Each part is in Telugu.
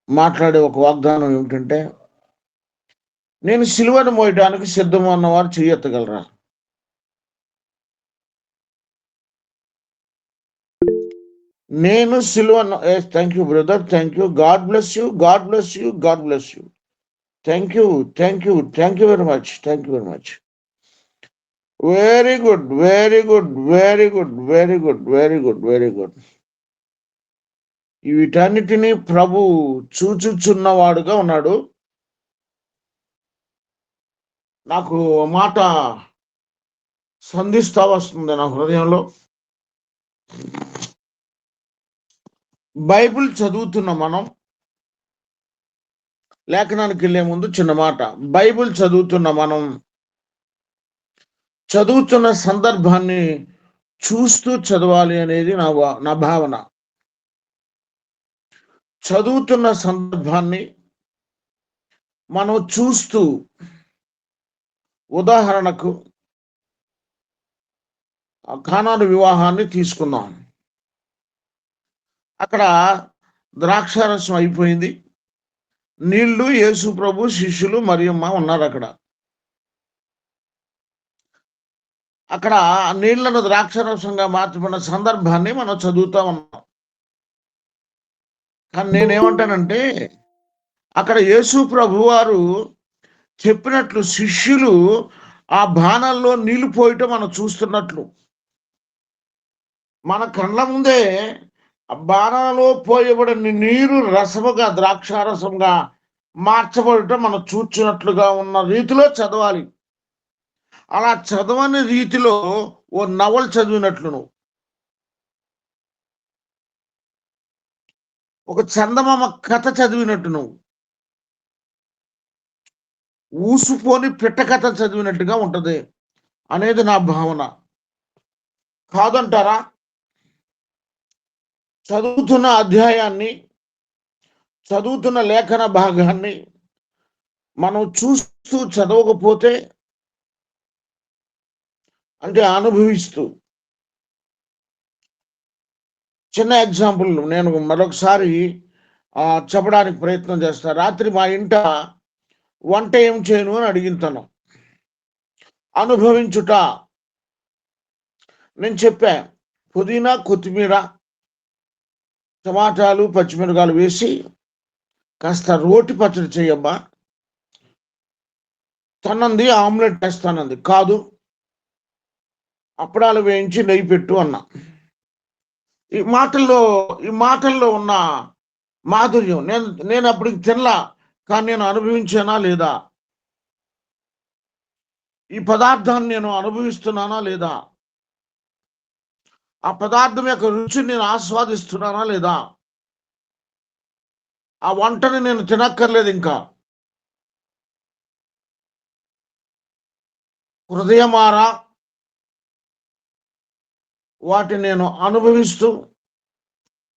మాట్లాడే ఒక వాగ్దానం ఏమిటంటే, నేను సిలువను మోయడానికి సిద్ధము అన్నవారు చెయ్యెత్తగలరా? నేను సిలువను thank you brother, thank you, God bless you, God bless you, God bless you. Thank you, thank you, thank you very much, thank you very much. Very good, very good, very good, very good, very good, very good. వీటన్నిటినీ ప్రభు చూచుచున్నవాడుగా ఉన్నాడు. నాకు మాట సంధిస్తా వస్తుంది నా హృదయంలో. బైబిల్ చదువుతున్న మనం, లేఖనానికి వెళ్ళే ముందు చిన్న మాట. బైబిల్ చదువుతున్న మనం చదువుతున్న సందర్భాన్ని చూస్తూ చదవాలి అనేది నా భావన. చదువుతున్న సందర్భాన్ని మనం చూస్తూ, ఉదాహరణకు కానాను వివాహాన్ని తీసుకుందాం. అక్కడ ద్రాక్షారసం అయిపోయింది, నీళ్లు, యేసు ప్రభు, శిష్యులు, మరియమ్మ ఉన్నారు. అక్కడ నీళ్లను ద్రాక్షారసంగా మార్చబడిన సందర్భాన్ని మనం చదువుతా ఉన్నాం. కానీ నేనేమంటానంటే, అక్కడ యేసు ప్రభు వారు చెప్పినట్లు శిష్యులు ఆ బాణల్లో నీళ్లు పోయటం మనం చూస్తున్నట్లు, మన కళ్ళ ముందే బాణలో పోయబడిన నీరు రసముగా, ద్రాక్షారసంగా మార్చబడటం మనం చూచినట్లుగా ఉన్న రీతిలో చదవాలి. అలా చదవని రీతిలో ఓ నవల్ చదివినట్లు, నువ్వు ఒక చందమామ కథ చదివినట్టు, నువ్వు ఊసుపోని పిట్ట కథ చదివినట్టుగా ఉంటది అనేది నా భావన. కాదంటారా? చదువుతున్న అధ్యాయాన్ని, చదువుతున్న లేఖన భాగాన్ని మనం చూస్తూ చదవకపోతే, అంటే అనుభవిస్తూ, చిన్న ఎగ్జాంపుల్ నేను మరొకసారి చెప్పడానికి ప్రయత్నం చేస్తా. రాత్రి మా ఇంట వంట ఏం చేయను అని అడిగింతాను. అనుభవించుట నేను చెప్పా, పుదీనా, కొత్తిమీర, టమాటాలు, పచ్చిమిరకాయలు వేసి కాస్త రోటి పచ్చడి చేయమ్మా. తనంది ఆమ్లెట్ వేస్తానంది. కాదు, అప్పడాలు వేయించి నెయ్యి పెట్టు అన్నా. ఈ మాటల్లో ఉన్న మాధుర్యం నేను అప్పటికి తినలా, కానీ నేను అనుభవించానా లేదా? ఈ పదార్థాన్ని నేను అనుభవిస్తున్నానా లేదా? ఆ పదార్థం యొక్క రుచిని నేను ఆస్వాదిస్తున్నానా లేదా? ఆ వంటని నేను తినక్కర్లేదు, ఇంకా హృదయమారా వాటిని నేను అనుభవిస్తూ,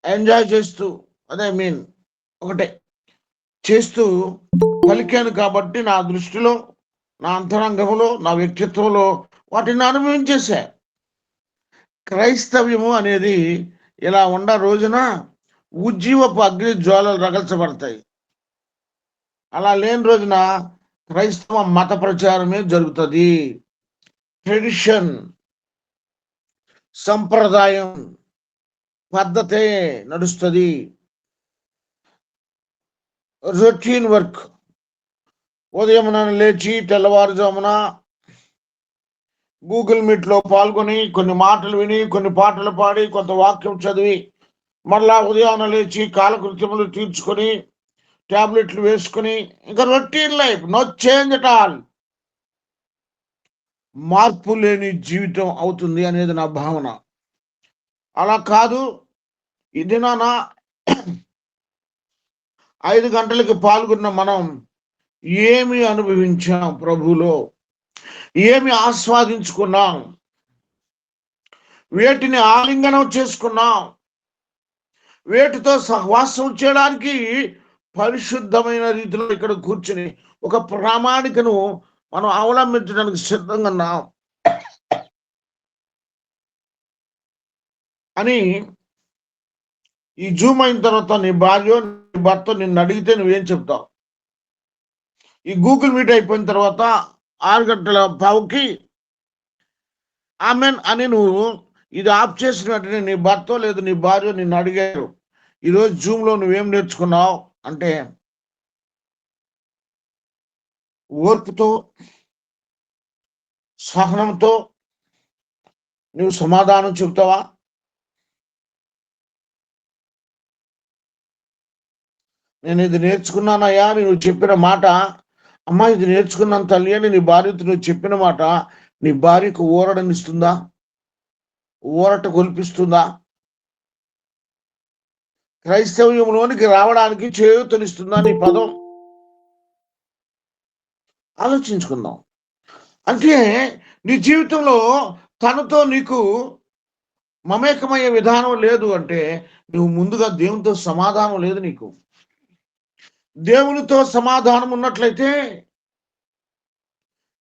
ఎంజాయ్ చేస్తూ, ఒకటే చేస్తూ పలికాను. కాబట్టి నా దృష్టిలో, నా అంతరంగంలో, నా వ్యక్తిత్వంలో వాటిని అనుభవించేశా. క్రైస్తవ్యము అనేది ఇలా ఉన్న రోజున ఉజ్జీవపు అగ్ని జ్వాలలు రగల్చబడతాయి. అలా లేని రోజున క్రైస్తవ మత ప్రచారమే జరుగుతుంది. ట్రెడిషన్, సంప్రదాయం, పద్ధతే నడుస్తుంది. Routine work. ఉదయం లేచి తెల్లవారుజామున గూగుల్ మీట్లో పాల్గొని, కొన్ని మాటలు విని, కొన్ని పాటలు పాడి, కొంత వాక్యం చదివి, మళ్ళా ఉదయాన్నే లేచి కాలకృత్యములు తీర్చుకొని, టాబ్లెట్లు వేసుకుని, ఇంకా routine life, no change at all. మార్పు లేని జీవితం అవుతుంది అనేది నా భావన. అలా కాదు, ఇది నాన్న 5 గంటలకి పాల్గొన్న మనం ఏమి అనుభవించాం ప్రభువులో, ఏమి ఆస్వాదించుకున్నాం, వేటిని ఆలింగనం చేసుకున్నాం, వేటితో సహవాసం చేయడానికి పరిశుద్ధమైన రీతిలో ఇక్కడ కూర్చుని ఒక ప్రామాణికను మనం అవలంబించడానికి సిద్ధంగా ఉన్నాం అని ఈ జూమ్ అయిన తర్వాత నీ భార్య, నీ భర్త నిన్ను అడిగితే నువ్వేం చెప్తావు? ఈ గూగుల్ మీట్ అయిపోయిన తర్వాత 6:15కి ఆమెన్ అని నువ్వు ఇది ఆఫ్ చేసిన వెంటనే నీ భర్త లేదు నీ భార్య నిన్ను అడిగారు, ఈరోజు జూమ్లో నువ్వేం నేర్చుకున్నావు అంటే, ఓర్పుతో సహనంతో నువ్వు సమాధానం చెబుతావా? నేను ఇది నేర్చుకున్నానయ్యా నువ్వు చెప్పిన మాట, అమ్మా ఇది నేర్చుకున్నాను తల్లి అని నీ భార్యతో నువ్వు చెప్పిన మాట నీ భార్యకు ఊరటనిస్తుందా? ఊరట గొల్పిస్తుందా? క్రైస్తవ్యంలోనికి రావడానికి చేయూతనిస్తుందా నీ పదం? ఆలోచించుకుందాం. అంటే నీ జీవితంలో తనతో నీకు మమేకమయ్యే విధానం లేదు అంటే నువ్వు ముందుగా దేవునితో సమాధానం లేదు. నీకు దేవునితో సమాధానం ఉన్నట్లయితే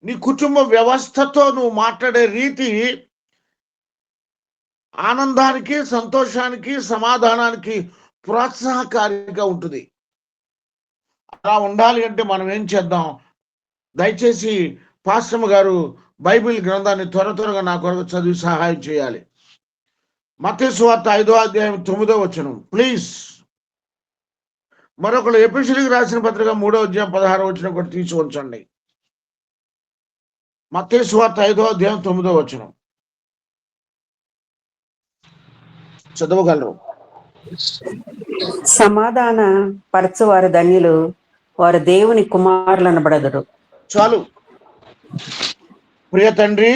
నీ కుటుంబ వ్యవస్థతో నువ్వు మాట్లాడే రీతి ఆనందానికి, సంతోషానికి, సమాధానానికి ప్రోత్సాహకారిగా ఉంటుంది. అలా ఉండాలి అంటే మనం ఏం చేద్దాం? దయచేసి పాస్టమ్ గారు బైబిల్ గ్రంథాన్ని త్వరగా నా కొరకు చదివి సహాయం చేయాలి. మత్తయి సువార్త 5వ అధ్యాయం 9వ వచనం ప్లీజ్. మరొకరు ఎఫెసీయులకు రాసిన పత్రిక 3వ అధ్యాయం 16వ వచనం కూడా తీసి ఉంచండి. మత్తయి సువార్త 5వ అధ్యాయం 9వ వచనం చదవగలరు? సమాధాన పరచువారు ధన్యులు, వారు దేవుని కుమారులు అనబడదురు. చాలు. ప్రియ తండ్రి,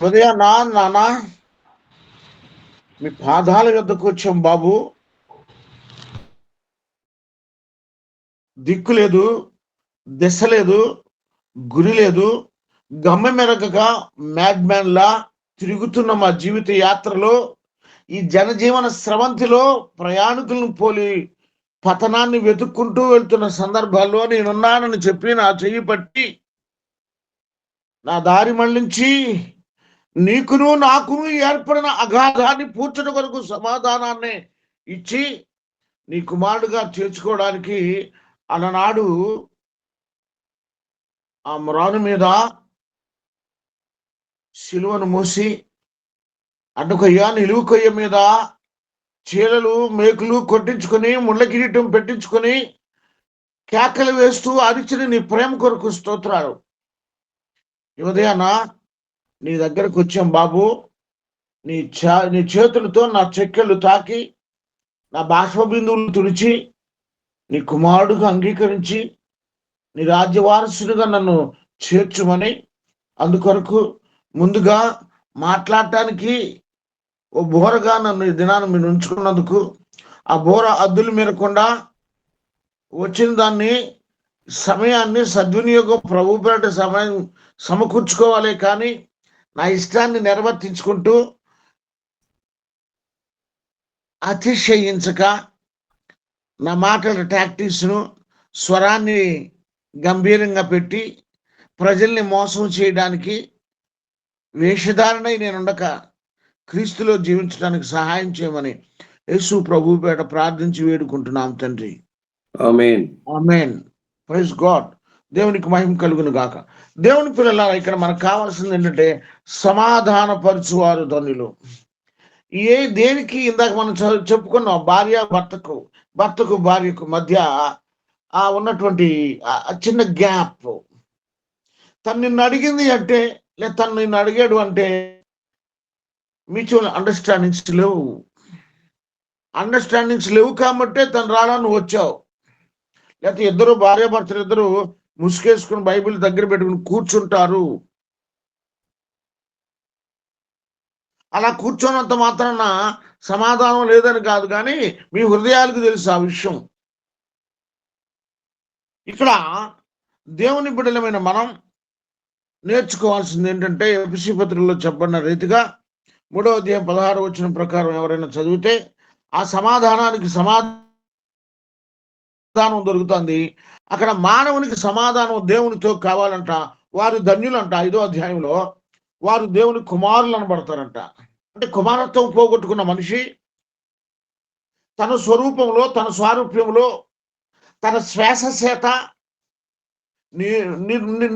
ఉదయం నాన్న మీ పాదాల వద్దకు వచ్చాం బాబు. దిక్కు లేదు, దిశ లేదు, గురి లేదు, గమ్యం మెరగక మ్యాడ్ మ్యాన్ లా తిరుగుతున్న మా జీవిత యాత్రలో ఈ జనజీవన స్రవంతిలో ప్రయాణికులను పోలి పతనాన్ని వెతుక్కుంటూ వెళ్తున్న సందర్భాల్లో నేనున్నానని చెప్పి నా చెయ్యి పట్టి నా దారి మళ్ళించి నీకును నాకును ఏర్పడిన అగాధాన్ని పూడ్చట కొరకు సమాధానాన్ని ఇచ్చి నీ కుమారుడుగా చేర్చుకోవడానికి అలనాడు ఆ మ్రాను మీద సిలువను మూసి అడ్డుకొయ్య నిలువు కొయ్య మీద చీలలు మేకులు కొట్టించుకొని ముళ్ళ కిరీటం పెట్టించుకొని కేకలు వేస్తూ అరిచిన నీ ప్రేమ కొరకు స్తోత్రాలు. ఉదయాన నీ దగ్గరకు వచ్చాం బాబు. నీ చేతులతో నా చెక్కలు తాకి నా బాష్ప బిందువులు తుడిచి నీ కుమారుడుగా అంగీకరించి నీ రాజ్యవారసుడిగా నన్ను చేర్చుమని, అందుకొరకు ముందుగా మాట్లాడటానికి ఓ బోరగా నన్ను ఈ దినాన్ని మీరు ఉంచుకున్నందుకు, ఆ బోర అద్దులు మీరకుండా వచ్చిన దాన్ని సమయాన్ని సద్వినియోగం ప్రభు పేరిట సమయం సమకూర్చుకోవాలి. కానీ నా ఇష్టాన్ని నిర్వర్తించుకుంటూ అతిశయించక నా మాటల టాక్టిక్స్ను స్వరాన్ని గంభీరంగా పెట్టి ప్రజల్ని మోసం చేయడానికి వేషధారణై నేనుండక క్రీస్తులో జీవించడానికి సహాయం చేయమని యేసు ప్రభు పేట ప్రార్థించి వేడుకుంటున్నాం తండ్రి. ఆమేన్. ఆమేన్. Praise God. దేవునికి మహిమ కలుగును గాక. దేవుని పిల్లలారా, ఇక్కడ మనకు కావాల్సింది ఏంటంటే సమాధానపరచువారు ధన్యులు. దేనికి ఇందాక మనం చెప్పుకున్నాం, భార్య భర్తకు భార్యకు మధ్య ఉన్నటువంటి చిన్న గ్యాప్. తను నిన్ను అడిగింది అంటే, లేదా తను నిన్ను అడిగాడు అంటే మ్యూచువల్ అండర్స్టాండింగ్స్ లేవు కాబట్టే తను రాలా నువ్వు వచ్చావు. లేకపోతే ఇద్దరు భార్యాభర్తలు ఇద్దరు ముసుకేసుకుని బైబిల్ దగ్గర పెట్టుకుని కూర్చుంటారు. అలా కూర్చోనంత మాత్రాన సమాధానం లేదని కాదు, కానీ మీ హృదయాలకు తెలుసు ఆ విషయం. ఇక్కడ దేవుని బిడ్డలమైన మనం నేర్చుకోవాల్సింది ఏంటంటే, ఎఫెసీ పత్రికలో చెప్పబడిన రీతిగా 3వ అధ్యాయం 16వ వచనం ప్రకారం ఎవరైనా చదివితే ఆ సమాధానానికి సమాధానం దొరుకుతుంది. అక్కడ మానవునికి సమాధానం దేవునితో కావాలంట. వారు ధన్యులంట. 5వ అధ్యాయంలో వారు దేవుని కుమారులు అనబడతారంట. అంటే కుమారత్వం పోగొట్టుకున్న మనిషి తన స్వరూపంలో, తన స్వారూప్యంలో, తన శ్వాస చేత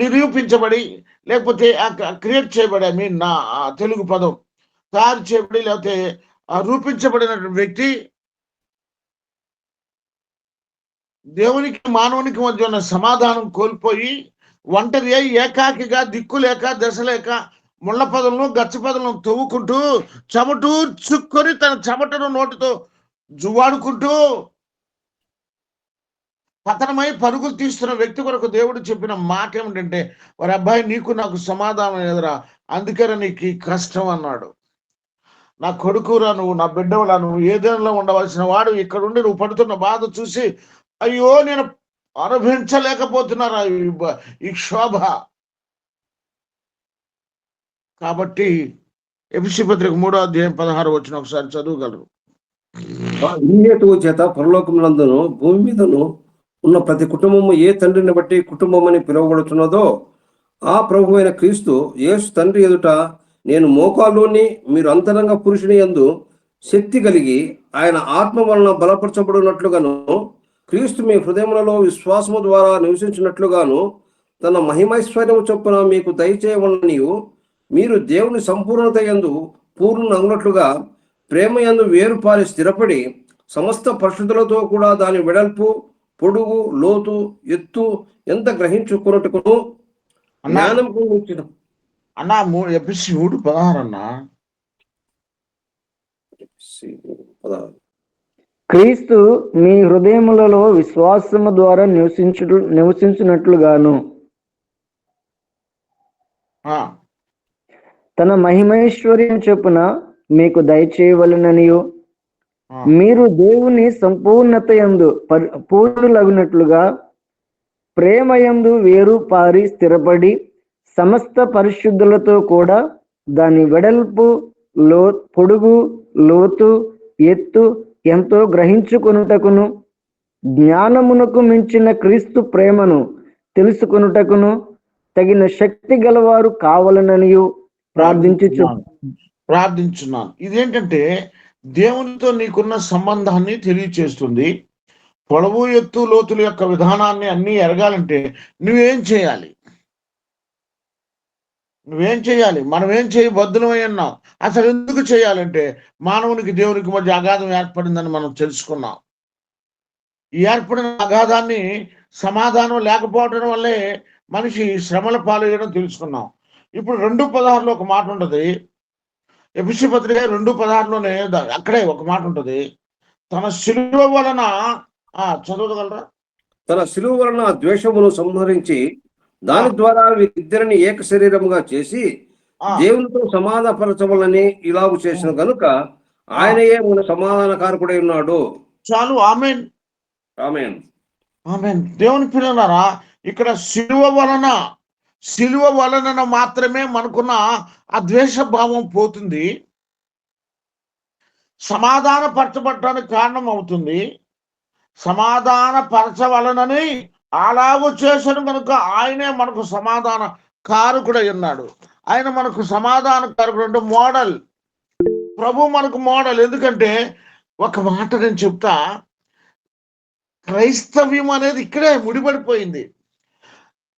నిరూపించబడి, లేకపోతే క్రియేట్ చేయబడి, ఐ మీన్ నా తెలుగు పదం తయారు చేయబడి, లేకపోతే రూపించబడిన వ్యక్తి దేవునికి మానవునికి మధ్య ఉన్న సమాధానం కోల్పోయి ఒంటరి అయి ఏకాకిగా, దిక్కు లేక, దశ లేక, ముళ్ళ పదలను, గచ్చ పదలను తవ్వుకుంటూ చెమటూర్చుకొని తన చెమటను నోటితో జువాడుకుంటూ పతనమై పరుగులు తీస్తున్న వ్యక్తి కొరకు దేవుడు చెప్పిన మాట ఏమిటంటే, వారి అబ్బాయి నీకు నాకు సమాధానం ఎదురా, అందుకనే నీకు ఈ కష్టం అన్నాడు. నా కొడుకురా నువ్వు, నా బిడ్డవులా నువ్వు, ఏదేనలో ఉండవలసిన వాడు ఇక్కడుండి నువ్వు పడుతున్న బాధ చూసి అయ్యో నేను అనుభవించలేకపోతున్నారా ఈ శోభ. కాబట్టి ఎఫెసీ పత్రిక 3:16 ఒకసారి చదవగలరు. ఈ హేతువు చేత పరలోకములందును భూమి మీదను ఉన్న ప్రతి కుటుంబము ఏ తండ్రిని బట్టి కుటుంబమని పిలువబడుతున్నదో ఆ ప్రభు అయిన క్రీస్తు యేసు తండ్రి ఎదుట నేను మోకాల్లోని మీరు అంతరంగ పురుషుని యందు శక్తి కలిగి ఆయన ఆత్మ వలన బలపరచబడినట్లుగాను క్రీస్తు మీ హృదయములలో విశ్వాసము ద్వారా నివసించినట్లుగాను తన మహిమైశ్వర్యము చొప్పున మీకు దయచేయవలనియు మీరు దేవుని సంపూర్ణత యందు పూర్ణ అన్నట్లుగా ప్రేమ యందు వేరుపారి స్థిరపడి సమస్త పరిశుద్ధులతో కూడా దాని వెడల్పు, పొడుగు, లోతు, ఎత్తు ఎంత గ్రహించుకున్నట్టుకును జ్ఞానం అన్నా. ఎఫెసీ 3:16 అన్నా. క్రీస్తు మీ హృదయములలో విశ్వాసము ద్వారా నివసించినట్లుగాను తన మహిమైశ్వర్యం చొప్పున మీకు దయచేయవలననియు మీరు దేవుని సంపూర్ణత యందు పూర్ణులగునట్లుగా ప్రేమయందు వేరు పారి స్థిరపడి సమస్త పరిశుద్ధులతో కూడా దాని వెడల్పు, పొడుగు, లోతు, ఎత్తు ఎంతో గ్రహించుకొనుటకును జ్ఞానమునకు మించిన క్రీస్తు ప్రేమను తెలుసుకొనుటకును తగిన శక్తి గలవారు కావాలననియు ప్రార్థించున్నాను. ఇదేంటంటే దేవునితో నీకున్న సంబంధాన్ని తెలియచేస్తుంది. పొడవు, ఎత్తు, లోతుల యొక్క విధానాన్ని అన్ని ఎరగాలంటే నువ్వేం చేయాలి? మనం ఏం చేయబద్దులమై ఉన్నాం. అసలు ఎందుకు చేయాలంటే మానవునికి దేవునికి మధ్య అగాధం ఏర్పడిందని మనం తెలుసుకున్నాం. ఈ ఏర్పడిన అగాధాన్ని సమాధానం లేకపోవడం వల్లే మనిషి శ్రమల పాలయ్యడం తెలుసుకున్నాం. ఇప్పుడు 2:16 ఒక మాట ఉంటుంది. ఎఫెసీ పత్రిక 2:16లోనే అక్కడే ఒక మాట ఉంటుంది. తన శిలువ వలన చదవగలరా? తన శిలువ వలన ద్వేషమును సంహరించి దాని ద్వారా వీరిద్దరిని ఏక శరీరముగా చేసి దేవునితో సమాధానపరచవలని ఇలాగు చేసిన కనుక ఆయనయే మన సమాధానకారకుడై ఉన్నాడు. చాలు. ఆమేన్, ఆమేన్, ఆమేన్. దేవుని పిల్లలారా, ఇక్కడ శిలువ వలన మాత్రమే మనకున్న ఆ ద్వేష భావం పోతుంది, సమాధాన పరచబడటానికి కారణం అవుతుంది. సమాధాన పరచవలనని అలాగూ చేశాను కనుక ఆయనే మనకు సమాధాన కారకుడై ఉన్నాడు. ఆయన మనకు సమాధాన కారకుడు అంటే మోడల్. ప్రభు మనకు మోడల్. ఎందుకంటే ఒక మాట నేను చెప్తా, క్రైస్తవ్యం అనేది ఇక్కడే ముడిపడిపోయింది.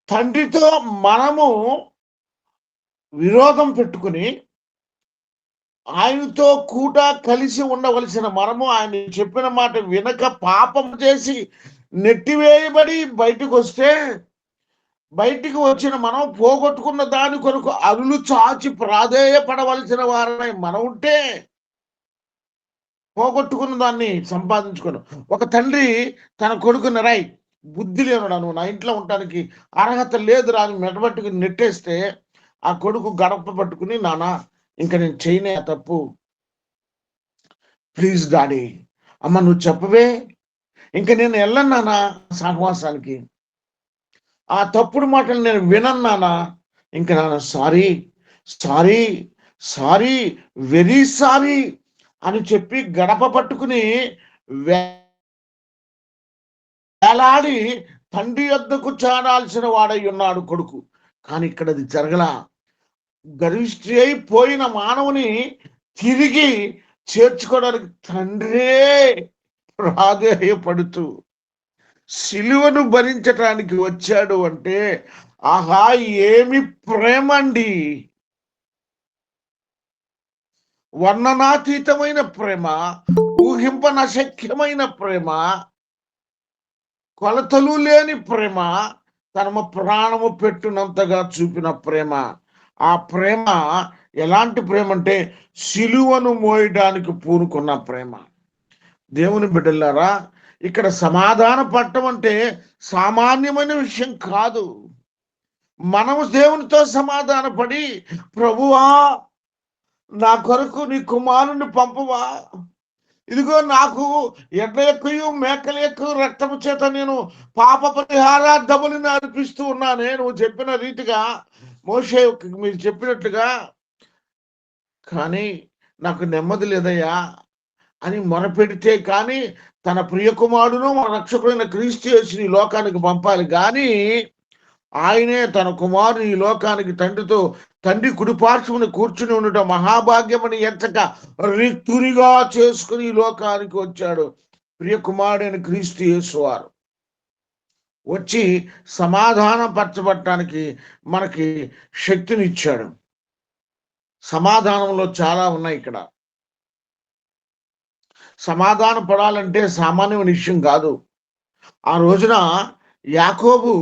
తండ్రితో మనము విరోధం పెట్టుకుని ఆయనతో కూడా కలిసి ఉండవలసిన మనము ఆయన చెప్పిన మాట వినక పాపం చేసి నెట్టివేయబడి బయటికి వచ్చిన మనం పోగొట్టుకున్న దాని కొరకు అరులు చాచి ప్రాధేయపడవలసిన వారని మనం ఉంటే పోగొట్టుకున్న దాన్ని సంపాదించుకోను. ఒక తండ్రి తన కొడుకుని రాయి బుద్ధి లేనుడా, నువ్వు నా ఇంట్లో ఉండటానికి అర్హత లేదు రాని మెడబట్టుకు నెట్టేస్తే ఆ కొడుకు గడప పట్టుకుని, నానా ఇంకా నేను చేయనే తప్పు, ప్లీజ్ డాడీ, అమ్మ నువ్వు చెప్పవే, ఇంకా నేను వెళ్ళను నానా సహవాసానికి, ఆ తప్పుడు మాటలు నేను వినను నానా, ఇంకా నాన్న sorry sorry sorry very sorry అని చెప్పి గడప పట్టుకుని వేలాడి తండ్రి వద్దకు చేరాల్సిన వాడై ఉన్నాడు కొడుకు. కానీ ఇక్కడ అది జరగలా. గరిష్ఠి అయిపోయిన మానవుని తిరిగి చేర్చుకోవడానికి తండ్రే ప్రాధేయపడుతూ సిలువను భరించటానికి వచ్చాడు అంటే ఆహా ఏమి ప్రేమ అండి! వర్ణనాతీతమైన ప్రేమ, ఊహింపనశక్యమైన ప్రేమ, కొలతలు లేని ప్రేమ, తన ప్రాణము పెట్టునంతగా చూపిన ప్రేమ. ఆ ప్రేమ ఎలాంటి ప్రేమ అంటే సిలువను మోయడానికి పూనుకున్న ప్రేమ. దేవుని బిడ్డలారా, ఇక్కడ సమాధాన పడటం అంటే సామాన్యమైన విషయం కాదు. మనము దేవునితో సమాధాన పడి, ప్రభువా నా కొరకు నీ కుమారుని పంపవా, ఇదిగో నాకు ఎడ్ల ఎక్కువ మేకల ఎక్కువ రక్తము చేత నేను పాప పరిహారార్థములను అర్పిస్తూ ఉన్నానే, నువ్వు చెప్పిన రీతిగా మోషే మీరు చెప్పినట్లుగా, కానీ నాకు నెమ్మది లేదయ్యా అని మొరపెడితే కానీ తన ప్రియ కుమారుడును మన రక్షకుడైన క్రీస్తు యేసుని ఈ లోకానికి పంపాలి. కానీ ఆయనే తన కుమారుని ఈ లోకానికి తండ్రి కుడిపార్శ్వమున కూర్చుని ఉండటం మహాభాగ్యమని ఎంచక రిక్తునిగా చేసుకుని ఈ లోకానికి వచ్చాడు. ప్రియ కుమారుడైన క్రీస్తు యేసు వారు వచ్చి సమాధానపరచబడటానికి మనకి శక్తినిచ్చాడు. సమాధానంలో చాలా ఉన్నాయి. ఇక్కడ సమాధాన పడాలంటే సామాన్యమైన విషయం కాదు. ఆ రోజున యాకోబు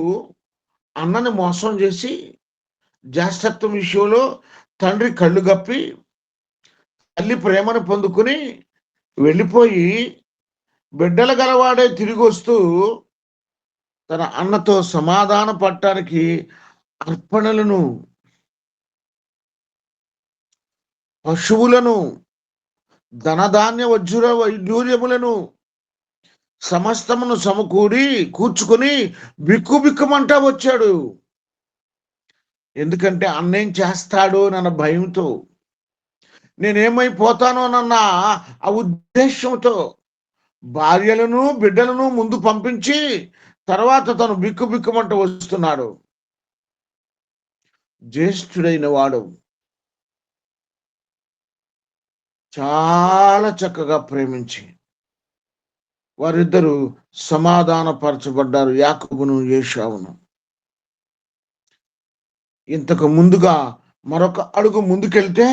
అన్నని మోసం చేసి జ్యేష్ఠత్వం విషయంలో తండ్రి కళ్ళు గప్పి తల్లి ప్రేమను పొందుకుని వెళ్ళిపోయి బిడ్డల గలవాడే తిరిగి వస్తూ తన అన్నతో సమాధాన పడటానికి అర్పణలను, పశువులను, ధనధాన్య వజ్ర వైడూర్యములను సమస్తమును కూర్చుకొని బిక్కుబిక్కుమంటా వచ్చాడు. ఎందుకంటే అన్నేం చేస్తాడో నన్న భయంతో, నేనేమైపోతానోనన్న ఆ ఉద్దేశంతో భార్యలను బిడ్డలను ముందు పంపించి తర్వాత తను బిక్కుబిక్కుమంట వస్తున్నాడు. జ్యేష్ఠుడైన వాడు చాలా చక్కగా ప్రేమించి వారిద్దరూ సమాధానపరచబడ్డారు, యాకోబును ఏశావును. ఇంతకు ముందుగా మరొక అడుగు ముందుకెళ్తే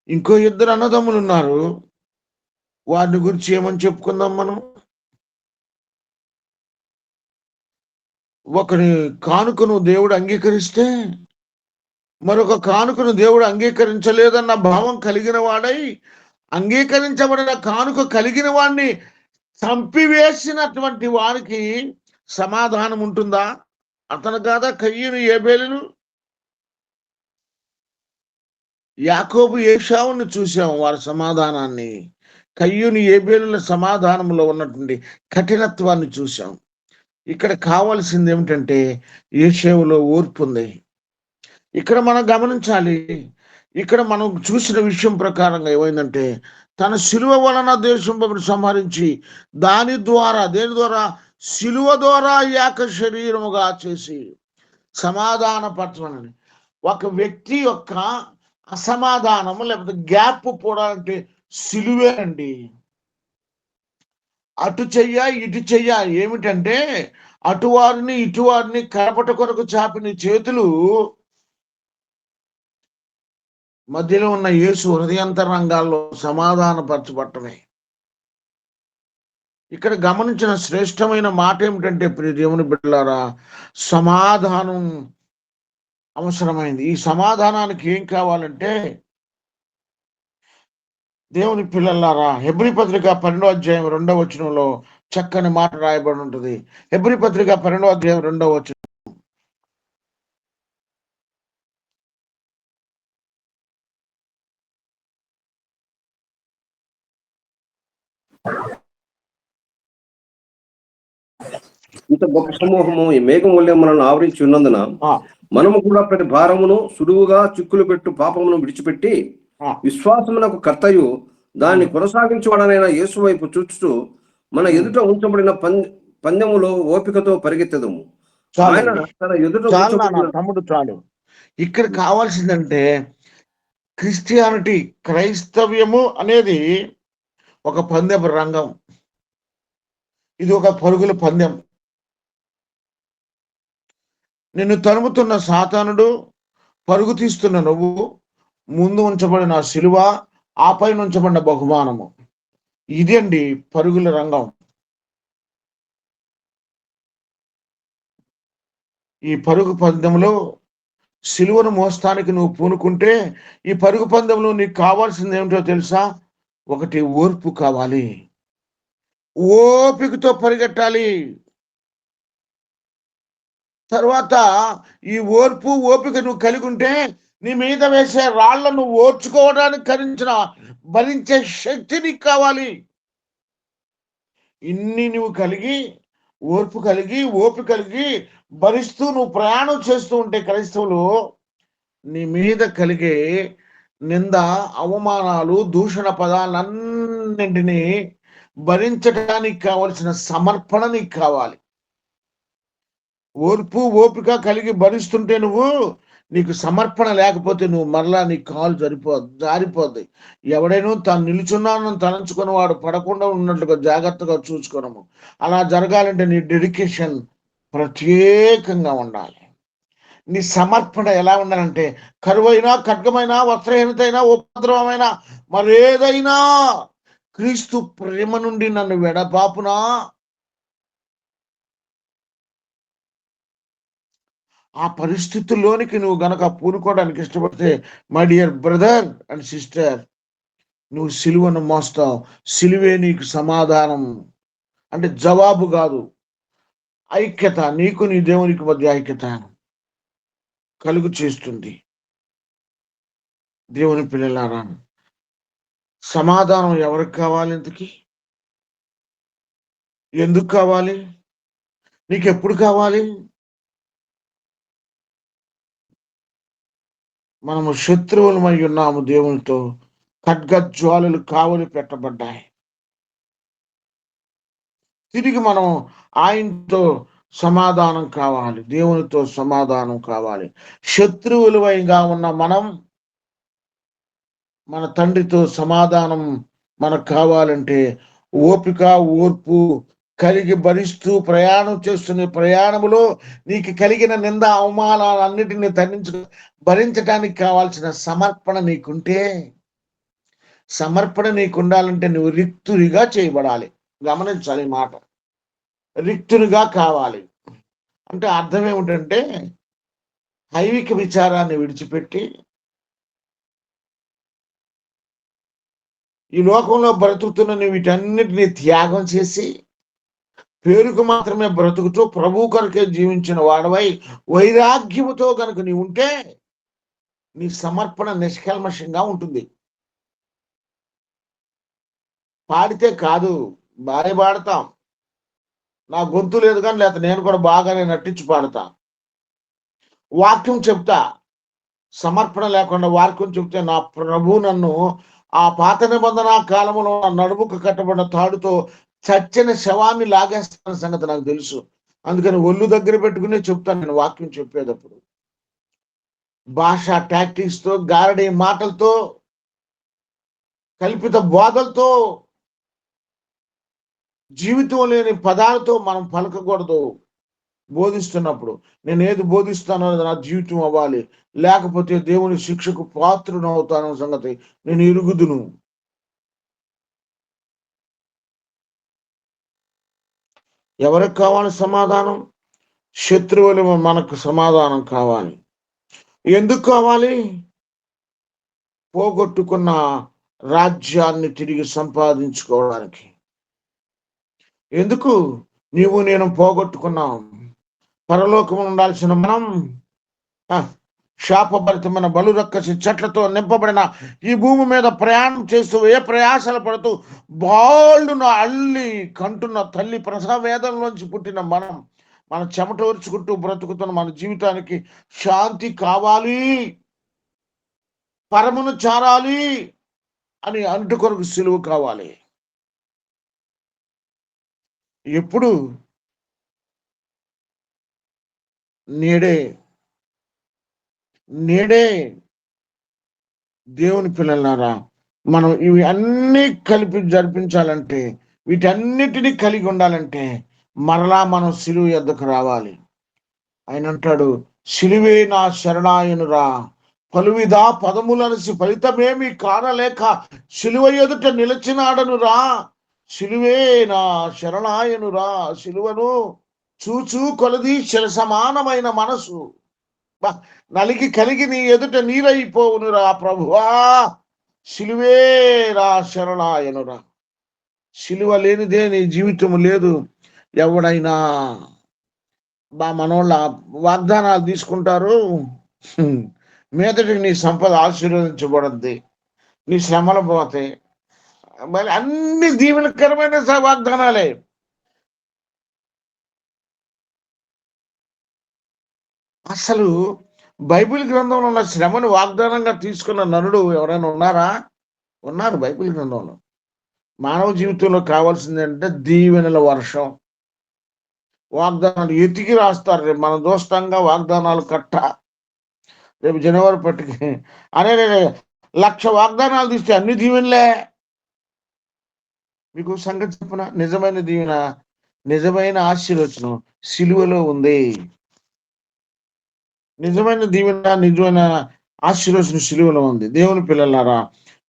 ఇంకో ఇద్దరు అన్నదమ్ములు ఉన్నారు. వారిని గురించి ఏమని చెప్పుకుందాం మనం. ఒకరి కానుకను దేవుడు అంగీకరిస్తే మరొక కానుకను దేవుడు అంగీకరించలేదన్న భావం కలిగిన వాడై, అంగీకరించబడిన కానుక కలిగిన వాడిని చంపివేసినటువంటి వారికి సమాధానం ఉంటుందా? అతను కాదా కయ్యను ఏబేలును? యాకోబు ఏశావుని చూసాం వారి సమాధానాన్ని, కయ్యూని ఏబేలుల సమాధానంలో ఉన్నటువంటి కఠినత్వాన్ని చూసాం. ఇక్కడ కావాల్సింది ఏమిటంటే ఏశావులో ఓర్పు ఉంది. ఇక్కడ మనం గమనించాలి. ఇక్కడ మనం చూసిన విషయం ప్రకారంగా ఏమైందంటే తన శిలువ వలన దేశం సంహరించి దేని ద్వారా శిలువ ద్వారా ఏక శరీరముగా చేసి సమాధానపరచమని. ఒక వ్యక్తి యొక్క అసమాధానము లేకపోతే గ్యాప్ పోవడానికి సిలువే అండి. అటు చెయ్య ఇటు చెయ్య ఏమిటంటే అటువారిని ఇటువారిని కలపట కొరకు చాపిన చేతులు మధ్యలో ఉన్న యేసు హృదయాంతరంగాల్లో సమాధానపరచబట్టమే. ఇక్కడ గమనించిన శ్రేష్టమైన మాట ఏమిటంటే ప్రియ దేవుని బిడ్డలారా, సమాధానం అవసరమైంది. ఈ సమాధానానికి ఏం కావాలంటే దేవుని పిల్లలారా, హెబ్రీ పత్రిక 12వ అధ్యాయం 2వ వచనంలో చక్కని మాట రాయబడి ఉంటుంది. హెబ్రీ పత్రిక 12వ అధ్యాయం 2వ వచనం. ఇంత గొప్ప సమూహము ఈ మేఘమూల్యం మనల్ని ఆవరించి ఉన్నందున మనము కూడా ప్రతి భారమును సులువుగా చిక్కులు పెట్టు పాపమును విడిచిపెట్టి విశ్వాసమునకు కర్తయు దాన్ని కొనసాగించబడనైన యేసు వైపు చూస్తూ మన ఎదుట ఉంచబడిన పందెములో ఓపికతో పరిగెత్తదము. తన ఎదుట తమ్ముడు చాలు. ఇక్కడ కావాల్సిందంటే క్రిస్టియానిటీ, క్రైస్తవ్యము అనేది ఒక పందెపు రంగం. ఇది ఒక పరుగుల పందెం. నిన్ను తరుముతున్న సాతానుడు, పరుగు తీస్తున్న నువ్వు, ముందు ఉంచబడిన శిలువ, ఆపై ఉంచబడిన బహుమానము. ఇదండి పరుగుల రంగం. ఈ పరుగు పందెంలో సిలువను మోస్తానికి నువ్వు పూనుకుంటే, ఈ పరుగు పందెంలో నీకు కావాల్సింది ఏమిటో తెలుసా? ఒకటి, ఓర్పు కావాలి. ఓపికతో పరిగెట్టాలి. తర్వాత ఈ ఓర్పు ఓపిక నువ్వు కలిగి ఉంటే, నీ మీద వేసే రాళ్లను ఓర్చుకోవడానికి భరించే శక్తి నీకు కావాలి. ఇన్ని నువ్వు కలిగి, ఓర్పు కలిగి, ఓపిక కలిగి భరిస్తూ నువ్వు ప్రయాణం చేస్తూ ఉంటే క్రైస్తవులు, నీ మీద కలిగే నింద, అవమానాలు, దూషణ పదాలన్నింటినీ భరించడానికి కావలసిన సమర్పణ నీకు కావాలి. ఓర్పు ఓపిక కలిగి భరిస్తుంటే నీకు సమర్పణ లేకపోతే నువ్వు మరలా నీ కాలు జారిపోద్ది. ఎవడైనా తాను నిలుచున్నాను తలంచుకుని వాడు పడకుండా ఉన్నట్లుగా జాగ్రత్తగా చూసుకోవడము. అలా జరగాలంటే నీ డెడికేషన్ ప్రత్యేకంగా ఉండాలి. నీ సమర్పణ ఎలా ఉండాలంటే, కరువైనా, ఖడ్గమైనా, వస్త్రహీనతైనా, ఉపద్రవమైనా, మరేదైనా క్రీస్తు ప్రేమ నుండి నన్ను వెడపాపునా, ఆ పరిస్థితుల్లోనికి నువ్వు గనక పూనుకోవడానికి ఇష్టపడితే, my dear brother and sister, నువ్వు సిలువను మోస్తావు. సిలువే నీకు సమాధానం. అంటే జవాబు కాదు, ఐక్యత. నీకు నీ దేవునికి మధ్య ఐక్యత కలుగు చేస్తుంది. దేవుని పిల్లలారా, సమాధానం ఎవరికి కావాలి? ఇంతకీ ఎందుకు కావాలి? నీకు ఎప్పుడు కావాలి? మనము శత్రువులమై ఉన్నాము దేవునితో. ఖడ్గజ్వాలలు కావలి పెట్టబడ్డాయి. తిరిగి మనం ఆయనతో సమాధానం కావాలి, దేవునితో సమాధానం కావాలి. శత్రువులుగా ఉన్న మనం మన తండ్రితో సమాధానం మనకు కావాలంటే ఓపిక, ఓర్పు కలిగి భరిస్తూ ప్రయాణం చేస్తున్న ప్రయాణములో నీకు కలిగిన నింద, అవమానాలన్నిటినీ భరించడానికి కావాల్సిన సమర్పణ నీకుంటే, సమర్పణ నీకుండాలంటే నువ్వు రిక్తునిగా చేయబడాలి. గమనించాలి మాట. రిక్తునిగా కావాలి అంటే అర్థం ఏమిటంటే, హైవిక విచారాన్ని విడిచిపెట్టి ఈ లోకంలో బ్రతుకుతున్న వీటన్నిటిని త్యాగం చేసి పేరుకు మాత్రమే బ్రతుకుతూ ప్రభు కొరకే జీవించిన వాడవై వైరాగ్యముతో కనుక నీ ఉంటే నీ సమర్పణ నిష్కల్మషంగా ఉంటుంది. పాడితే కాదు, బాగా పాడతాం. నా గొంతు లేదు కానీ లేకపోతే నేను కూడా బాగానే నటించి పాడతా. వాక్యం చెప్తా, సమర్పణ లేకుండా వాక్యం చెప్తే నా ప్రభు నన్ను ఆ పాత నిబంధన కాలంలో నడుముకు కట్టబడిన తాడుతో చచ్చిన శవాన్ని లాగేస్తున్న సంగతి నాకు తెలుసు. అందుకని ఒళ్ళు దగ్గర పెట్టుకునే చెప్తాను నేను వాక్యం చెప్పేటప్పుడు. భాష టాక్టిక్స్ తో, గారడీ మాటలతో, కల్పిత బోధలతో, జీవితం లేని పదాలతో మనం పలకకూడదు. బోధిస్తున్నప్పుడు నేను ఏది బోధిస్తానో నా జీవితం అవ్వాలి, లేకపోతే దేవుని శిక్షకు పాత్రుడు అవుతాను సంగతి నేను ఎరుగుదును. ఎవరికి కావాలి సమాధానం? శత్రువులు మనకు సమాధానం కావాలి. ఎందుకు కావాలి? పోగొట్టుకున్న రాజ్యాన్ని తిరిగి సంపాదించుకోవడానికి. ఎందుకు? నీవు నేను పోగొట్టుకున్నాం. పరలోకం ఉండాల్సిన మనం శాపభరితమైన బలురక్కసి చెట్లతో నింపబడిన ఈ భూమి మీద ప్రయాణం చేస్తూ ఏ ప్రయాసలు పడుతూ బాలును అల్లి కంటున్న తల్లి ప్రసవేదంలోంచి పుట్టిన మనం, మన చెమట ఓర్చుకుంటూ బ్రతుకుతున్న మన జీవితానికి శాంతి కావాలి, పరమును చారాలి అని అంటుకొరకు సిలువ కావాలి. ఎప్పుడు? నేడే దేవుని పిల్లలారా, మనం ఇవి అన్నీ కలిపి జరిపించాలంటే, వీటన్నిటినీ కలిగి ఉండాలంటే మరలా మనం సిలువ యొద్దకు రావాలి. ఆయన అంటాడు, సిలువే నా శరణాయనురా, పలువిధ పదములనసి ఫలితమేమి కానలేక సిలువ ఎదుట నిలిచినాడనురా, సిలువే నా శరణాయనురా. సిలువను చూచూ కొలది శిల సమానమైన మనసు నలిగి కలిగి నీ ఎదుట నీరైపోవునురా ప్రభువా, సిలువే నా శరణాయనురా. సిలువ లేనిదే నీ జీవితం లేదు. ఎవడైనా మనోళ్ళ వాగ్దానాలు తీసుకుంటారు, మీదటి నీ సంపద ఆశీర్వదించబడుద్ది, నీ శ్రమలు పోతాయి, మరి అన్ని దీవెనకరమైన వాగ్దానాలే. అసలు బైబిల్ గ్రంథంలో ఉన్న శ్రమను వాగ్దానంగా తీసుకున్న నరుడు ఎవరైనా ఉన్నారా? ఉన్నారు. బైబిల్ గ్రంథంలో మానవ జీవితంలో కావాల్సింది అంటే దీవెనల వర్షం, వాగ్దానాలు ఎతికి రాస్తారు. రేపు మనం దోస్తంగా వాగ్దానాలు కట్ట, రేపు జనవరి పట్టుకి అనే 1,00,000 వాగ్దానాలు తీస్తే అన్ని దీవెనలే. మీకు సంగతి చెప్పిన నిజమైన దీవెన, నిజమైన ఆశీర్వచనం సిలువలో ఉంది. నిజమైన దీవెన, నిజమైన ఆశీర్వచనం సిలువలో ఉంది. దేవుని పిల్లలారా,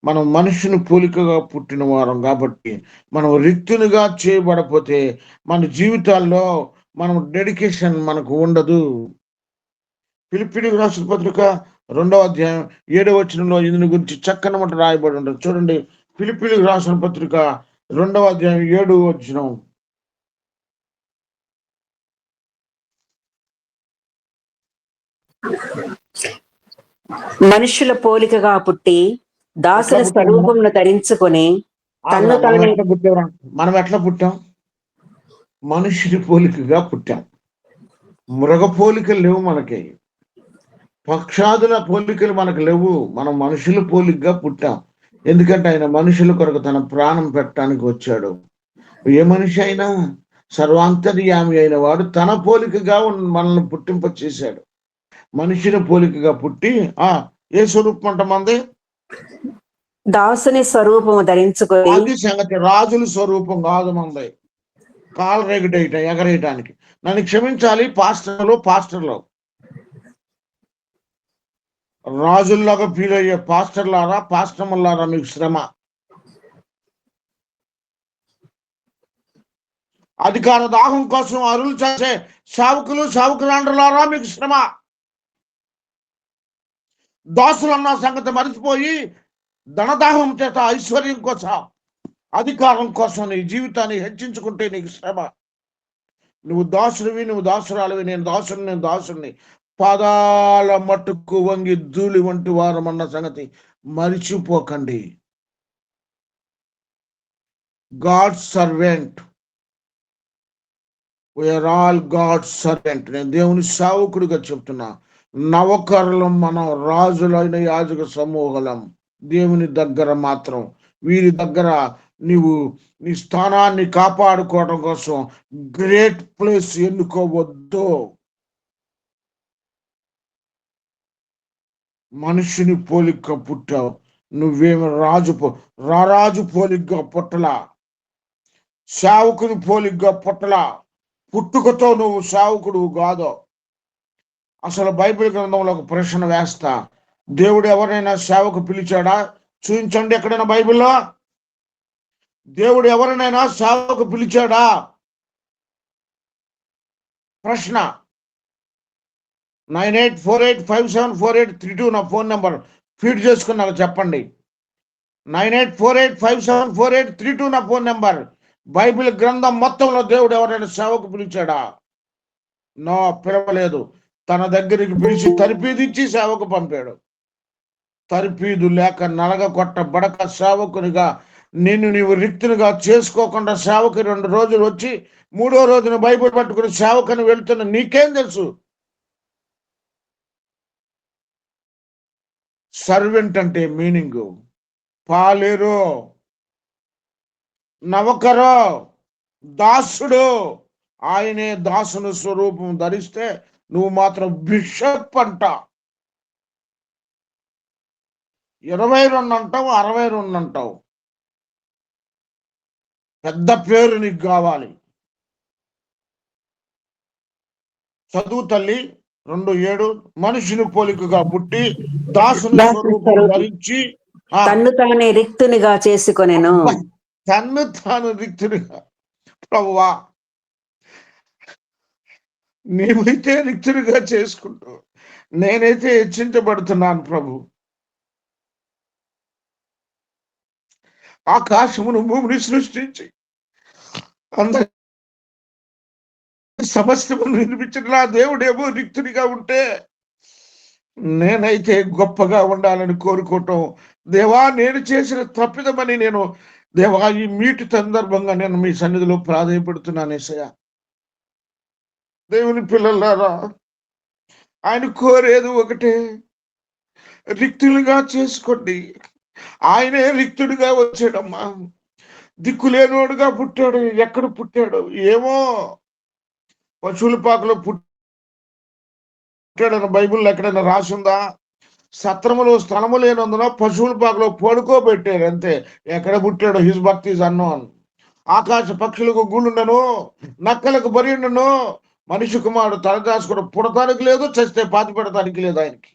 మనం మనుషుని పోలికగా పుట్టిన వారం కాబట్టి మనం రిక్తునిగా చేయబడపోతే మన జీవితాల్లో మనం డెడికేషన్ మనకు ఉండదు. ఫిలిప్పీయులకు రాసిన పత్రిక 2వ అధ్యాయం 7వ వచనంలో ఇందుని గురించి చక్కని మాట రాయబడి ఉంటుంది. చూడండి, ఫిలిప్పీయులకు రాసిన పత్రిక 2వ అధ్యాయం 7వ వచనం. మనుషుల పోలికగా పుట్టి దాసుల స్వరూపమును ధరించుకొని తన్ను తానే. మనం ఎట్లా పుట్టాం? మనుషుడి పోలికగా పుట్టాం. మృగ పోలికలు లేవు మనకి, పక్షాదుల పోలికలు మనకు లేవు. మనం మనుషుల పోలికగా పుట్టాం. ఎందుకంటే ఆయన మనుషుల కొరకు తన ప్రాణం పెట్టడానికి వచ్చాడు. ఏ మనిషి అయినా సర్వాంతర్యామి అయిన వాడు తన పోలికగా మనల్ని పుట్టింప చేశాడు. మనుషుల పోలికగా పుట్టి ఏ స్వరూపం అంట మంది? దాసుని స్వరూపము ధరించుకొని. అది సంగతి. రాజుల స్వరూపం కాదు మంది. కాలు రేగటేయట, ఎగరేయటానికి. నన్ను క్షమించాలి పాస్టర్లు రాజుల్లాగా ఫీల్ అయ్యే పాస్టర్లారా మీకు శ్రమ. అధికార దాహం కోసం అరులు చేసే సావుకులాండ్రులారా మీకు శ్రమ. దాసులన్న సంగతి మరిచిపోయి ధనదాహం చేత ఐశ్వర్యం కోసం, అధికారం కోసం నీ జీవితాన్ని హెచ్చించుకుంటే నీకు శ్రమ. నువ్వు దాసుడివి, నువ్వు దాసురాలివి, నేను దాసుడిని పాదాల మట్టుకు వంగి ధూళి వంటి వారమన్న సంగతి మరిచిపోకండి. God's servant, we're all God's servant. నేను దేవుని సేవకుడిగా చెప్తున్నా. నవకరులం మనం, రాజులైన యాజక సమూహలం దేవుని దగ్గర మాత్రం. వీరి దగ్గర నీవు నీ స్థానాన్ని కాపాడుకోవడం కోసం గ్రేట్ ప్లేస్ ఎన్నుకోవద్దు. మనుషుని పోలిక పుట్టావు, నువ్వేమి రారాజు పోలిగ్గా పుట్టలా, సేవకుని పోలిగ్గా పుట్టలా. పుట్టుకతో నువ్వు సేవకుడు కాదు. అసలు బైబిల్ గ్రంథంలో ఒక ప్రశ్న వేస్తా, దేవుడు ఎవరైనా సేవకు పిలిచాడా? చూపించండి ఎక్కడైనా బైబిల్లో. దేవుడు ఎవరినైనా సేవకు పిలిచాడా? ప్రశ్న. 9848574832 నా ఫోన్ నెంబర్. ఫీడ్ చేసుకుని నాకు చెప్పండి. 9848574832 నా ఫోన్ నెంబర్. బైబిల్ గ్రంథం మొత్తంలో దేవుడు ఎవరైనా సేవకు పిలిచాడా? నో, పిలవలేదు. తన దగ్గరికి పిలిచి తర్పీదిచ్చి సేవకు పంపాడు. తర్పీదు లేక నలగ కొట్టబడక సేవకునిగా నీవు రిక్తునిగా చేసుకోకుండా సేవకు 2 రోజులు వచ్చి 3వ రోజున బైబిల్ పట్టుకుని సేవకుని వెళ్తున్న నీకేం తెలుసు? సర్వెంట్ అంటే మీనింగ్ పాలేరు, నవకరో, దాసుడు. ఆయనే దాసుని స్వరూపం ధరిస్తే నువ్వు మాత్రం బిషప్ అంట. 22 అంటావు, 62 అంటావు. పెద్ద పేరు నీకు కావాలి. చదువు తల్లి. 2:7 మనుషుని పోలికగా పుట్టి దాసుని స్వరూపం ధరించి తన్ను తానే రిక్తునిగా చేసుకొనెను. తన్ను తాను రిక్తునిగా. ప్రభువా, నీవైతే రిక్తునిగా చేసుకుంటూ నేనైతే హెచ్చించబడుతున్నాను ప్రభు. ఆకాశమును భూమిని సృష్టించి అందరి సమస్తమును నిర్మించిన నా దేవుడేమో రిక్తునిగా ఉంటే నేనైతే గొప్పగా ఉండాలని కోరుకోవటం. దేవా, నేను చేసిన తప్పిదమని నేను దేవా ఈ మీటి సందర్భంగా నేను మీ సన్నిధిలో ప్రాధాయపడుతున్నాను యేసయ్యా. దేవుని పిల్లలారా, ఆయన కోరేది ఒకటే, రిక్తులుగా చేసుకోండి. ఆయనే రిక్తుడిగా వచ్చాడమ్మా. దిక్కులేనోడుగా పుట్టాడు. ఎక్కడ పుట్టాడు ఏమో, పశువుల పాకలో పుట్టాడన్న బైబిల్లో ఎక్కడైనా రాసిందా? సత్రములో స్థలము లేనందున పశువుల పాకలో పడుకోబెట్టాడు అంతే. ఎక్కడ పుట్టాడు? హిజ్ భక్తి ఈజ్ అన్నోన్. ఆకాశ పక్షులకు గూళ్ళుండను, నక్కలకు బరి ఉండను, మనిషి కుమారుడు తలదాచుకుని పుడతానికి లేదు, చస్తే పాతి పెడతానికి లేదు ఆయనకి.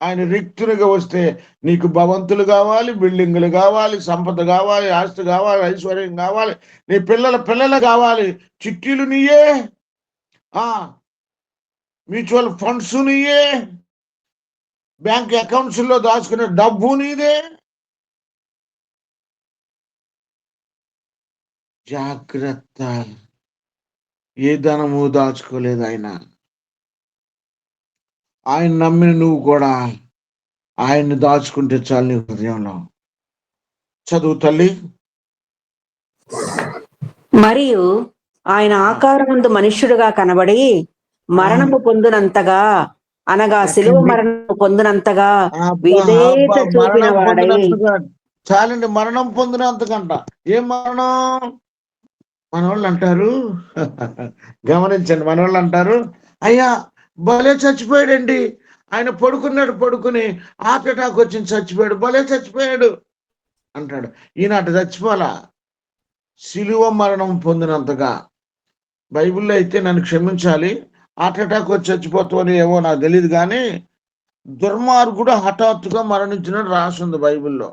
ఆయన రిక్తునిగా వస్తే నీకు భవంతులు కావాలి, బిల్డింగులు కావాలి, సంపద కావాలి, ఆస్తి కావాలి, ఐశ్వర్యం కావాలి, నీ పిల్లలు కావాలి, చిట్టీలు నీయే, మ్యూచువల్ ఫండ్స్ నీయే, బ్యాంక్ అకౌంట్స్ లో దాచుకునే డబ్బు నీదే. జాగ్రత్త. ఏ ధనము దాచుకోలేదు ఆయన. ఆయన నమ్మిన నువ్వు కూడా ఆయన్ని దాచుకుంటే చాలు నీ హృదయంలో. చదువు తల్లి. మరియు ఆయన ఆకారమందు మనుష్యుడుగా కనబడి మరణము పొందినంతగా, అనగా శిలువ మరణము పొందినంతగా విధేయత చూపిన వాడై. చాలండి, మరణం పొందినంతకంట. ఏం మరణం? మనోళ్ళు అంటారు, గమనించండి, మనోళ్ళు అంటారు, అయ్యా భలే చచ్చిపోయాడండి, ఆయన పడుకుని హార్ట్ అటాక్ వచ్చింది చచ్చిపోయాడు, భలే చచ్చిపోయాడు అంటాడు. ఈనాటి చచ్చిపోలా, శిలువ మరణం పొందినంతగా. బైబిల్లో అయితే నన్ను క్షమించాలి, హార్ట్ అటాక్ వచ్చి చచ్చిపోతామని ఏమో నాకు తెలియదు, కానీ దుర్మార్గుడు హఠాత్తుగా మరణించినట్టు రాసింది బైబిల్లో.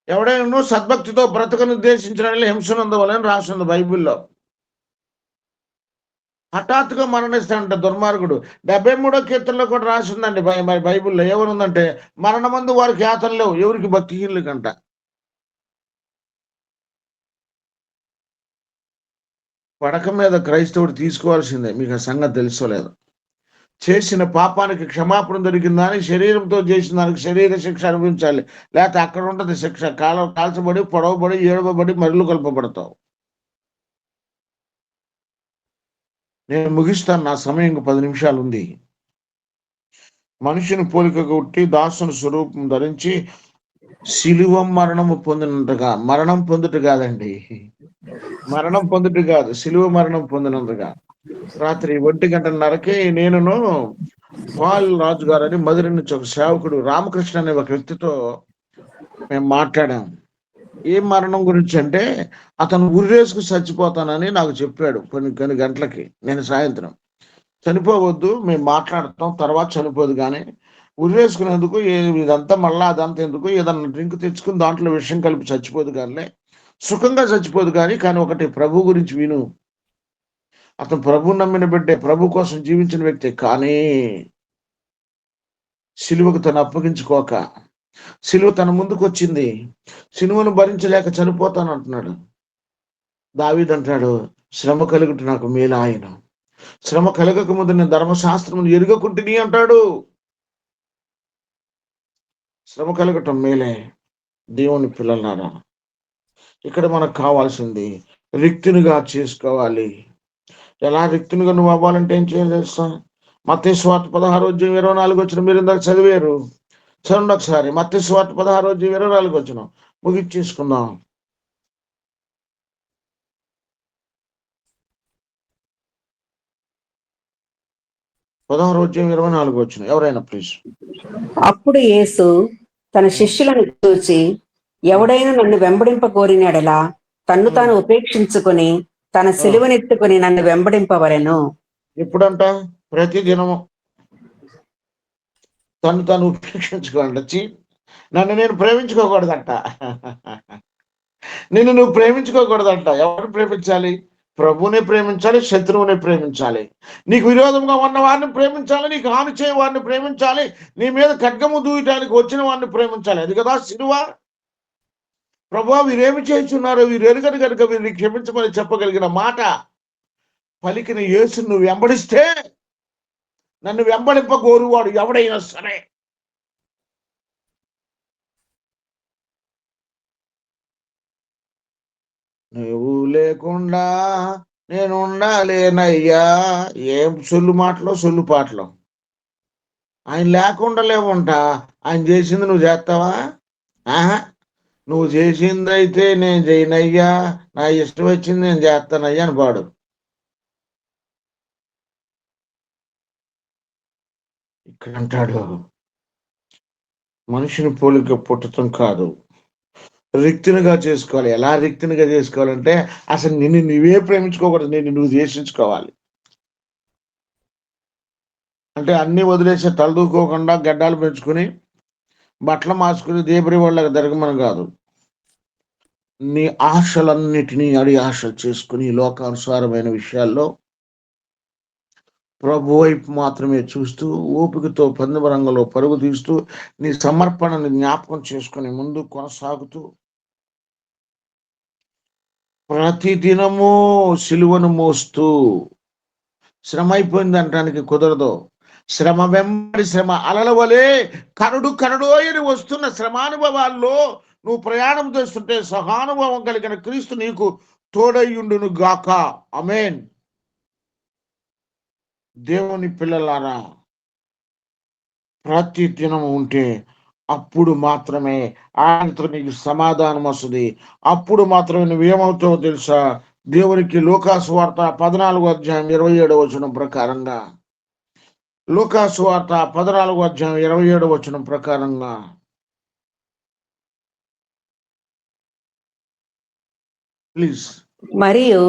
ఎవడైనా సద్భక్తితో బ్రతకను ఉద్దేశించిన హింసనందవలని రాసింది బైబిల్లో. హఠాత్తుగా మరణిస్తాడంట దుర్మార్గుడు. 73వ కీర్తనలో కూడా రాసిందండి మరి బైబిల్లో. ఏమనుందంటే, మరణమందు వారికి యాతన లేవు, ఎవరికి భక్తిహీనులకంట. పడక మీద క్రైస్తవుడు తీసుకోవాల్సిందే. మీకు ఆ సంగతి తెలుసుకోలేదు. చేసిన పాపానికి క్షమాపణ దొరికిందా అని శరీరంతో చేసిన దానికి శరీర శిక్ష అనుభవించాలి, లేకపోతే అక్కడ ఉంటుంది శిక్ష. కాల్చబడి, పొడవబడి, ఏడవబడి మరులు కలపబడతావు. నేను ముగిస్తాను, నా సమయం ఇంక 10 నిమిషాలు ఉంది. మనుషుని పోలికగా ఉట్టి దాసుని స్వరూపం ధరించి శిలువ మరణము పొందినంతగా. మరణం పొందుట కాదండి, మరణం పొందుట కాదు, శిలువ మరణం పొందినంతగా. రాత్రి 1:30కి నేనును పాల్ రాజు గారు అని మధుర నుంచి ఒక సేవకుడు రామకృష్ణ అనే ఒక వ్యక్తితో మేము మాట్లాడాం. ఏ మరణం గురించి అంటే, అతను ఉర్రేసుకు చచ్చిపోతానని నాకు చెప్పాడు కొన్ని గంటలకి. నేను సాయంత్రం, చనిపోవద్దు, మేము మాట్లాడతాం, తర్వాత చనిపోదు, కానీ ఉర్రేసుకునేందుకు ఇదంతా మళ్ళా అదంతా ఎందుకు, ఏదన్నా డ్రింక్ తెచ్చుకుని దాంట్లో విషయం కలిపి చచ్చిపోదు కానీ, సుఖంగా చచ్చిపోదు కానీ ఒకటి, ప్రభు గురించి విను. అతను ప్రభు నమ్మిన బిడ్డే, ప్రభు కోసం జీవించిన వ్యక్తి, కానీ సిలువకు తను అప్పగించుకోక, సిలువ తన ముందుకు వచ్చింది, సిలువను భరించలేక చనిపోతాను అంటున్నాడు. దావీదు అంటాడు, శ్రమ కలుగుట నాకు మేలు ఆయన, శ్రమ కలగక ముందు నేను ధర్మశాస్త్రమును ఎరుగకుంటుని అంటాడు. శ్రమ కలగటం మేలే. దేవుని పిల్లలారా, ఇక్కడ మనకు కావాల్సింది రిక్తునిగా చేసుకోవాలి. ఎలా రిక్తునిగా నువ్వు అవ్వాలంటే ఏం చేస్తాం? మత్తయి సువార్త 16:24 మీరు ఇందాక చదివారు, చదవండి ఒకసారి. మత్తయి సువార్త 16:24 ముగిచ్చేసుకుందాం. 16:24 ఎవరైనా ప్లీజ్. అప్పుడు యేసు తన శిష్యులను చూచి, ఎవడైనా నన్ను వెంబడింప కోరినాడలా తన్ను తాను ఉపేక్షించుకుని తన సిలువనెత్తుకుని నన్ను వెంబడింపవలెను. ఎప్పుడంట? ప్రతి దినము తను తను ఉపేక్షించుకోండి. నన్ను నేను ప్రేమించుకోకూడదంట. నిన్ను నువ్వు ప్రేమించుకోకూడదంట. ఎవరు ప్రేమించాలి? ప్రభువునే ప్రేమించాలి, శత్రువునే ప్రేమించాలి. నీకు విరోధంగా ఉన్న వారిని ప్రేమించాలి, నీకు హాని చేయ వారిని ప్రేమించాలి, నీ మీద ఖడ్గము దూయటానికి వచ్చిన వారిని ప్రేమించాలి. అది కదా సిలువ. ప్రభువా వీరేమి చేస్తున్నారు, వీరు ఎరుగని కనుక వీరిని క్షమించమని చెప్పగలిగిన మాట పలికిన యేసును నువ్వు వెంబడిస్తే, నన్ను వెంబడింప కోరువాడు ఎవడైనా సరే నువ్వు లేకుండా నేను ఉండాలేనయ్యా. ఏం సొల్లు మాటలో సొల్లు పాటలో. ఆయన లేకుండా లేవుంటా. ఆయన చేసింది నువ్వు చేస్తావా? ఆహా, నువ్వు చేసింది అయితే నేను చేయనయ్యా, నా ఇష్టం వచ్చింది నేను చేస్తానయ్యా అని పాడు. ఇక్కడ అంటాడు, మనిషిని పోలిక పుట్టడం కాదు, రిక్తినిగా చేసుకోవాలి. ఎలా రిక్తినిగా చేసుకోవాలంటే అసలు నిన్ను నువ్వే ప్రేమించుకోకూడదు, నిన్ను నువ్వు ద్వేషించుకోవాలి. అంటే అన్ని వదిలేసి తలదూకోకుండా గడ్డాలు పెంచుకుని బట్టలు మార్చుకుని దేబరి వాళ్ళకి జరగమని కాదు. నీ ఆశలన్నిటినీ అడి ఆశలు చేసుకుని లోకానుసారమైన విషయాల్లో ప్రభు వైపు మాత్రమే చూస్తూ ఓపికతో పందెరంగంలో పరుగు తీస్తూ నీ సమర్పణని జ్ఞాపకం చేసుకుని ముందు కొనసాగుతూ ప్రతి దినము సిలువను మోస్తూ, శ్రమ అయిపోయింది అనటానికి కుదరదు. శ్రమ వెంబడి శ్రమ అలల వలె కరుడు అని వస్తున్న శ్రమానుభవాల్లో నువ్వు ప్రయాణం చేస్తుంటే సహానుభవం కలిగిన క్రీస్తు నీకు తోడయ్యుండును గాక. ఆమేన్. దేవుని పిల్లలారా, ప్రతి దినం ఉంటే అప్పుడు మాత్రమే ఆయనతో నీకు సమాధానం వస్తుంది. అప్పుడు మాత్రమే నువ్వేమవుతావో తెలుసా? దేవునికి లూకాసు వార్త 14:27 ప్రకారంగా, లూకాసు వార్త 14:27 ప్రకారంగా, ప్లీజ్. మరియు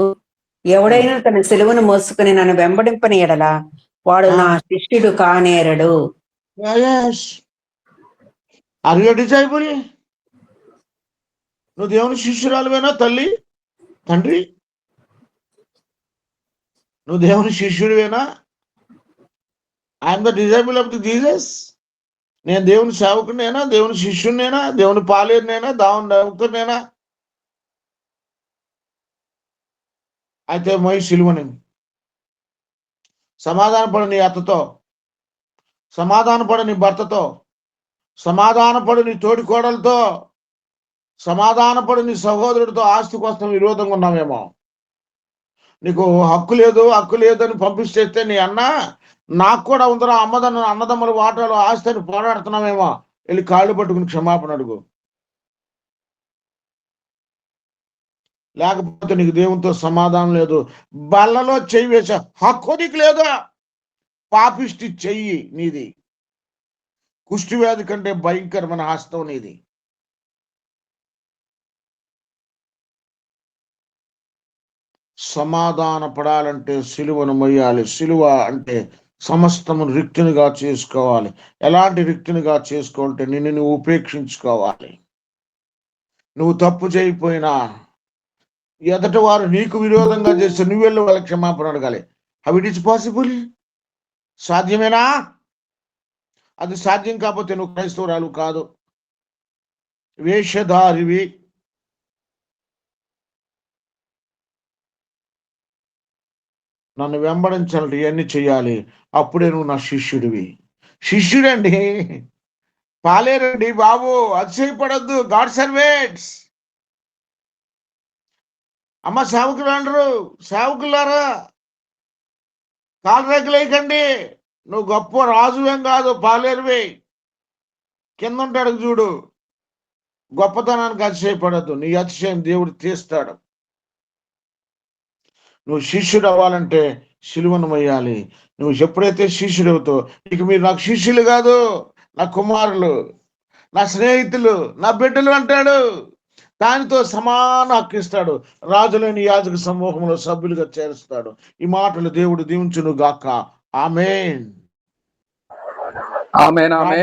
ఎవడైనా తన సిలువను మోసుకుని నన్ను వెంబడింపని ఎడల వాడు నా శిష్యుడు కానేరడు. Are you disciple? నువ్వు దేవుని శిష్యురాలువేనా తల్లి, తండ్రి? నువ్వు దేవుని శిష్యుడివేనా? I'm the disciple of the Jesus. నేను దేవుని సేవకునేనా, దేవుని శిష్యునేనా, దేవుని పాలేరునేనా, దేవుని భక్తునేనా? అయితే మోయి సిలువని. సమాధానపడు నీ అత్తతో, సమాధానపడు నీ భర్తతో, సమాధానపడు నీ తోడి కోడలతో, సమాధానపడు నీ సహోదరుడితో. ఆస్తి కోసం విరోధంగా ఉన్నామేమో, నీకు హక్కు లేదు అని పంపిస్తే నీ అన్న నాకు కూడా ఉందరా అన్నదమ్ముల వాటాలో ఆస్తి అని పోరాడుతున్నామేమో, వెళ్ళి కాళ్ళు పట్టుకుని క్షమాపణ అడుగు. లేకపోతే నీకు దేవునితో సమాధానం లేదు. బల్లలో చెయ్యి వేసే హక్కు నీకు లేదు. పాపిష్టి చెయ్యి నీది. కుష్టి వ్యాధి కంటే భయంకరమైన హస్తం నీది. సమాధాన పడాలంటే సిలువను మొయ్యాలి. సిలువ అంటే సమస్తము రిక్తునిగా చేసుకోవాలి. ఎలాంటి రిక్తునిగా చేసుకోవాలంటే నిన్ను నువ్వు ఉపేక్షించుకోవాలి. నువ్వు తప్పు చేయకపోయినా ఎదట వారు నీకు విరోధంగా చేస్తే నువ్వు వెళ్ళి వాళ్ళకి క్షమాపణ అడగాలి. How it is possible? సాధ్యమేనా? అది సాధ్యం కాకపోతే నువ్వు క్రైస్తవురాలు కాదు, వేషధారివి. నన్ను వెంబడించాలంటే ఇవన్నీ చెయ్యాలి, అప్పుడే నువ్వు నా శిష్యుడివి. శిష్యుడండి, పాలేరండి బాబు, అతిశయపడద్దు. God servants. అమ్మ సేవకులు అంటారు, సేవకులారా కాలరేకులేకండి. నువ్వు గొప్ప రాజువేం కాదు, పాలేరువే. కింద ఉంటాడు చూడు. గొప్పతనానికి అతిశయపడద్దు. నీ అతిశయం దేవుడు తీస్తాడు. నువ్వు శిష్యుడు అవ్వాలంటే సిలువను మొయ్యాలి. నువ్వు ఎప్పుడైతే శిష్యుడు అవుతావు, ఇక మీరు నాకు శిష్యులు కాదు, నా కుమారులు. నా స్నేహితులు, నా బిడ్డలు అంటాడు. దానితో సమాన హక్కు ఇస్తాడు. రాజులేని యాజక సమూహంలో సభ్యులుగా చేరుస్తాడు. ఈ మాటలు దేవుడు దీవించును గాక. ఆమేన్. ఆమేన్. ఆమేన్.